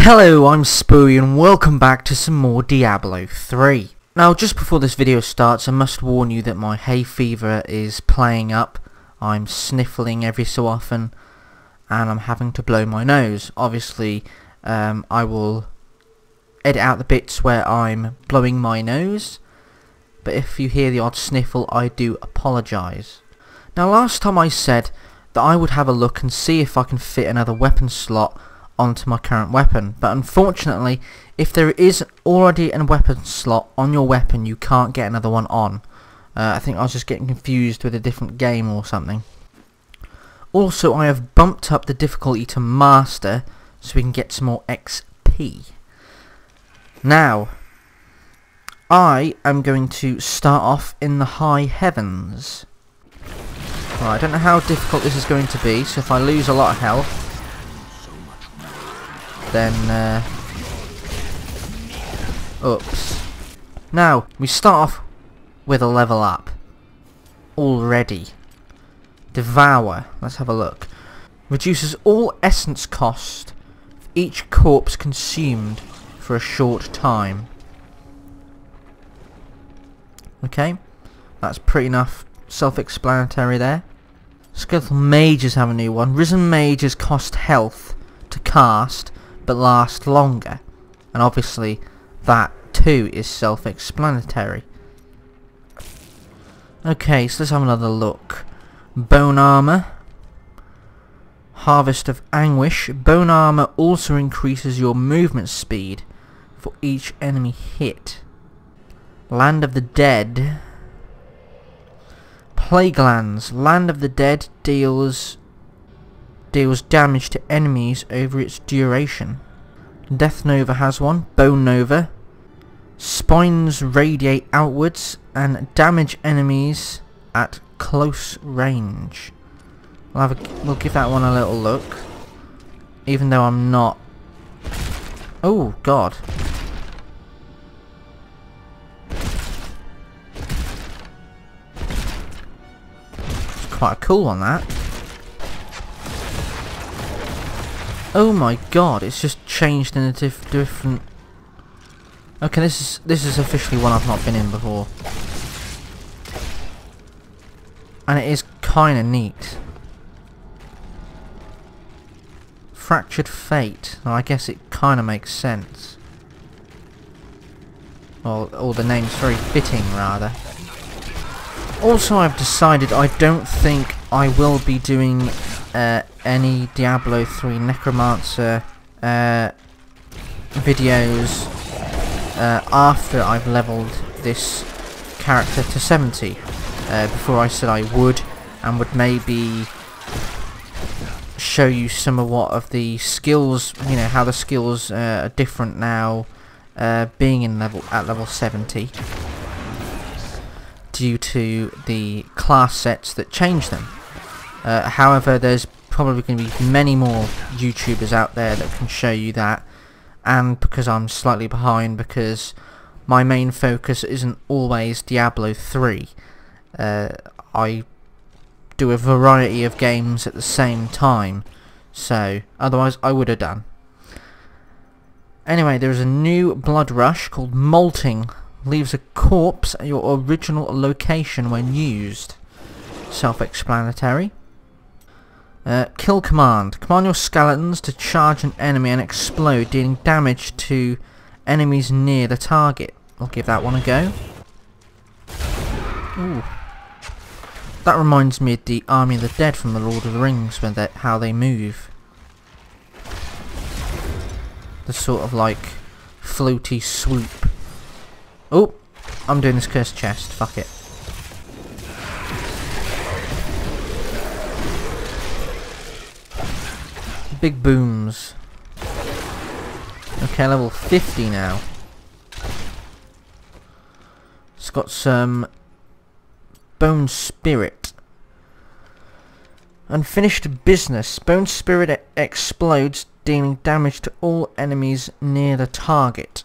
Hello, I'm Spoo-e and welcome back to some more Diablo 3. Now, just before this video starts, I must warn you that my hay fever is playing up. I'm sniffling every so often and I'm having to blow my nose. Obviously, I will edit out the bits where I'm blowing my nose, but if you hear the odd sniffle, I do apologise. Now, last time I said that I would have a look and see if I can fit another weapon slot onto my current weapon, but unfortunately if there is already a weapon slot on your weapon, you can't get another one on. I think I was just getting confused with a different game or something. Also, I have bumped up the difficulty to master so we can get some more XP. Now, I am going to start off in the high heavens. Well, I don't know how difficult this is going to be, so if I lose a lot of health, then oops. Now we start off with a level up already. Devour, let's have a look. Reduces all essence cost of each corpse consumed for a short time. Okay, that's pretty enough self-explanatory there. Skeletal mages have a new one. Risen mages cost health to cast but last longer, and obviously that too is self-explanatory. Okay, so let's have another look. Bone armor, harvest of anguish. Bone armor also increases your movement speed for each enemy hit. Land of the dead. Plague lands. Land of the dead deals damage to enemies over its duration. Death Nova has one. Bone Nova. Spines radiate outwards and damage enemies at close range. We'll give that one a little look, even though I'm not. Oh God. It's quite a cool one, that. Oh my God! It's just changed in a different. Okay, this is officially one I've not been in before, and it is kind of neat. Fractured Fate. Well, I guess it kind of makes sense. Well, the name's very fitting, rather. Also, I've decided I don't think I will be doing any Diablo 3 Necromancer videos after I've leveled this character to 70. Before I said I would, and would maybe show you some of what of the skills, you know, how the skills are different now, being at level 70. Due to the class sets that change them. However, there's probably going to be many more YouTubers out there that can show you that, and because I'm slightly behind, because my main focus isn't always Diablo 3. I do a variety of games at the same time, so otherwise I would have done. Anyway, there's a new blood rush called Molting. Leaves a corpse at your original location when used. Self-explanatory. Kill command. Command your skeletons to charge an enemy and explode, dealing damage to enemies near the target. I'll give that one a go. Ooh. That reminds me of the Army of the Dead from the Lord of the Rings, when how they move. The sort of like floaty swoop. Oh, I'm doing this cursed chest. Fuck it. Big booms. Okay, level 50 now. It's got some Bone Spirit. Unfinished business. Bone Spirit explodes, dealing damage to all enemies near the target.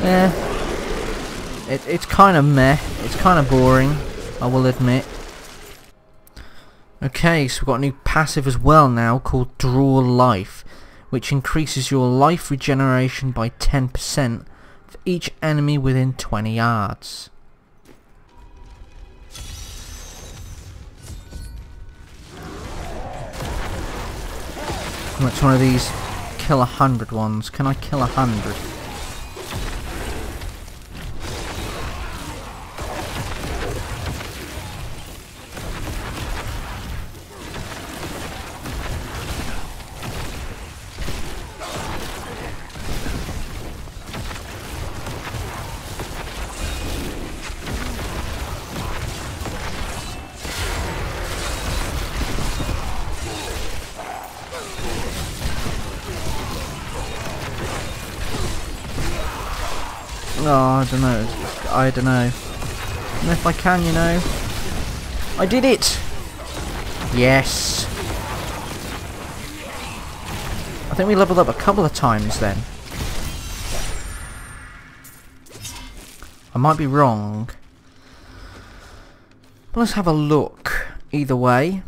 Yeah, it's kind of meh. It's kind of boring. I will admit. Okay, so we've got a new passive as well now called Drool Life, which increases your life regeneration by 10% for each enemy within 20 yards. It's one of these kill 100 ones. Can I kill 100? Oh, I don't know. I don't know. And if I can, you know. I did it! Yes! I think we leveled up a couple of times then. I might be wrong. But let's have a look. Either way.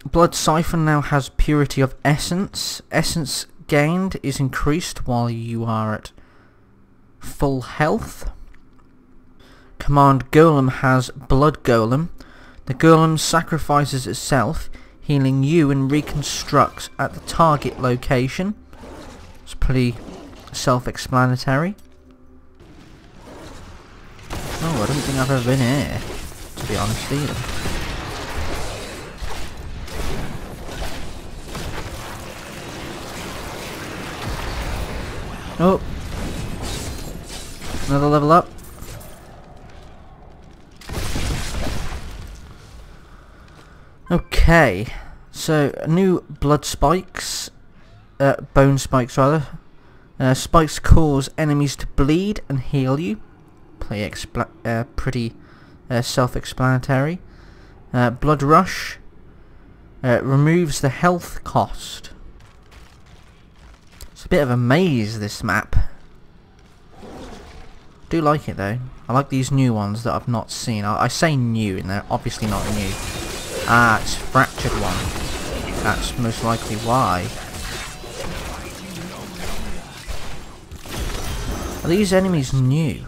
Blood Siphon now has Purity of Essence. Essence gained is increased while you are at full health. Command Golem has Blood Golem. The Golem sacrifices itself, healing you and reconstructs at the target location. It's pretty self-explanatory. Oh, I don't think I've ever been here, to be honest either. Oh! Another level up. Okay, so new blood spikes, bone spikes rather. Spikes cause enemies to bleed and heal you. Pretty self-explanatory. Blood rush removes the health cost. It's a bit of a maze, this map. I do like it though. I like these new ones that I've not seen. I say new and they're obviously not new. Ah, it's fractured one. That's most likely why. Are these enemies new?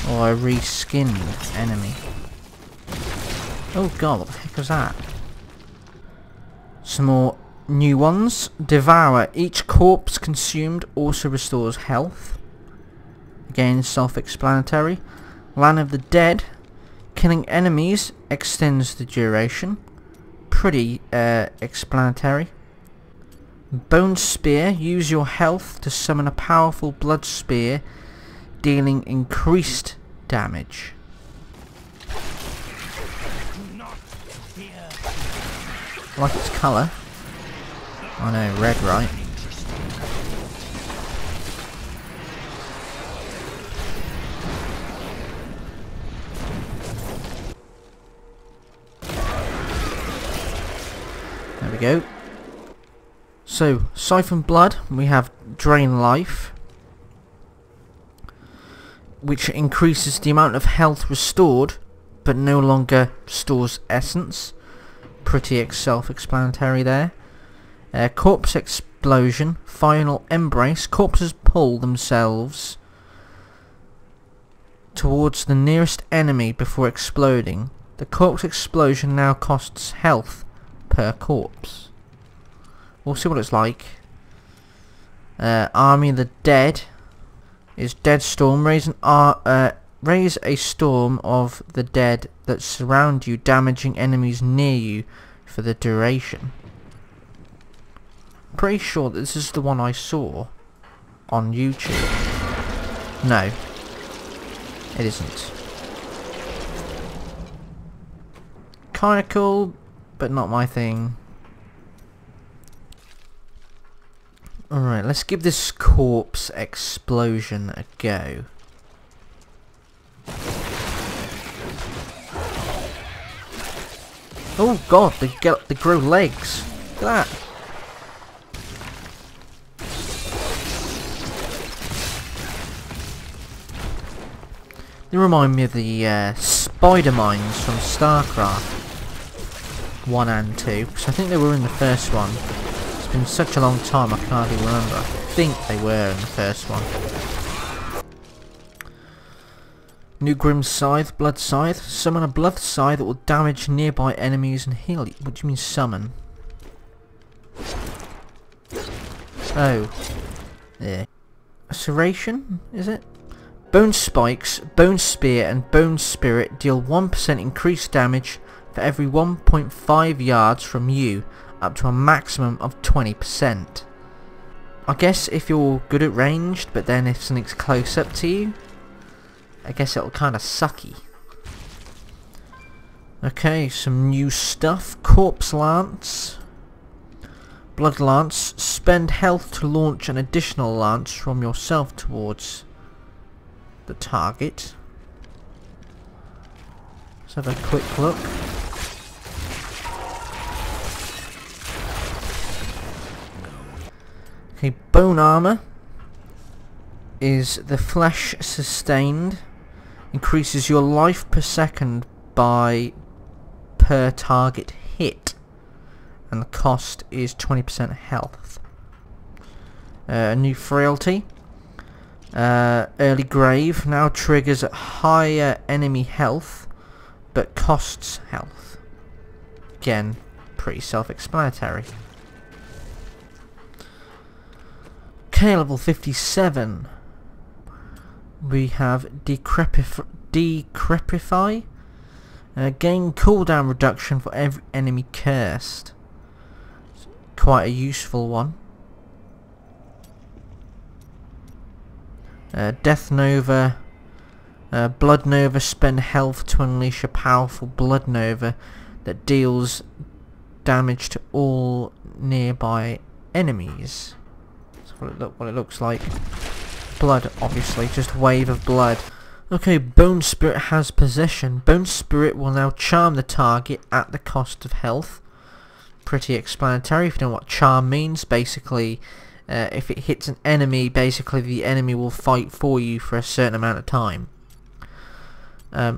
Or a reskinned enemy? Oh god, what the heck was that? Some more new ones. Devour. Each corpse consumed also restores health. Again, self-explanatory. Land of the Dead. Killing enemies extends the duration. Pretty explanatory. Bone Spear. Use your health to summon a powerful blood spear, dealing increased damage. I like its colour. I know, red, right? There we go. So, Siphon Blood, we have Drain Life, which increases the amount of health restored, but no longer stores essence. Pretty self-explanatory there. Corpse Explosion, Final Embrace. Corpses pull themselves towards the nearest enemy before exploding. The corpse explosion now costs health per corpse. We'll see what it's like. Army of the Dead is Dead Storm. Raise a storm of the dead that surround you, damaging enemies near you for the duration. Pretty sure that this is the one I saw on YouTube. No, it isn't. Kinda cool, but not my thing. Alright, let's give this corpse explosion a go. Oh god, they grow legs. Look at that. They remind me of the spider mines from StarCraft 1 and 2, because I think they were in the first one. It's been such a long time I can hardly remember. I think they were in the first one. New Grim Scythe, Blood Scythe. Summon a Blood Scythe that will damage nearby enemies and heal you. What do you mean summon? Oh. Yeah. Serration, is it? Bone Spikes, Bone Spear and Bone Spirit deal 1% increased damage for every 1.5 yards from you, up to a maximum of 20%. I guess if you're good at ranged, but then if something's close up to you, I guess it'll kind of sucky. Okay, some new stuff. Corpse Lance. Blood Lance. Spend health to launch an additional lance from yourself towards the target. Let's have a quick look. Okay, Bone Armor is the flesh sustained. Increases your life per second by per target hit. And the cost is 20% health. New Frailty. Early Grave now triggers at higher enemy health, but costs health. Again, pretty self-explanatory. Okay, level 57. We have Decrepify. Gain cooldown reduction for every enemy cursed. It's quite a useful one. Death Nova. Blood Nova. Spend health to unleash a powerful Blood Nova that deals damage to all nearby enemies. That's what it looks like. Blood, obviously, just wave of blood. Okay, Bone Spirit has possession. Bone Spirit will now charm the target at the cost of health. Pretty explanatory if you know what charm means. Basically, if it hits an enemy, basically the enemy will fight for you for a certain amount of time.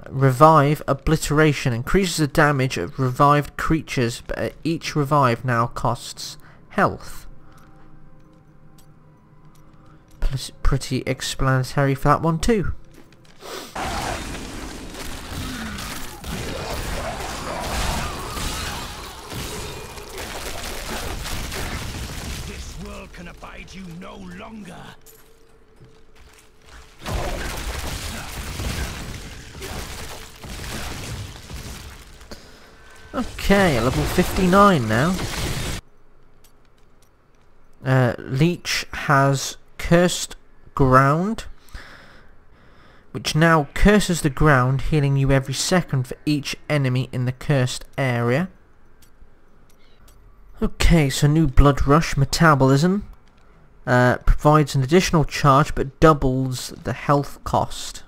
Revive, Obliteration. Increases the damage of revived creatures, but each revive now costs health. Pretty explanatory for that one too. This world can abide you no longer. Okay, level 59 now. Leech has Cursed Ground, which now curses the ground, healing you every second for each enemy in the cursed area. Okay, so new Blood Rush Metabolism. Provides an additional charge but doubles the health cost.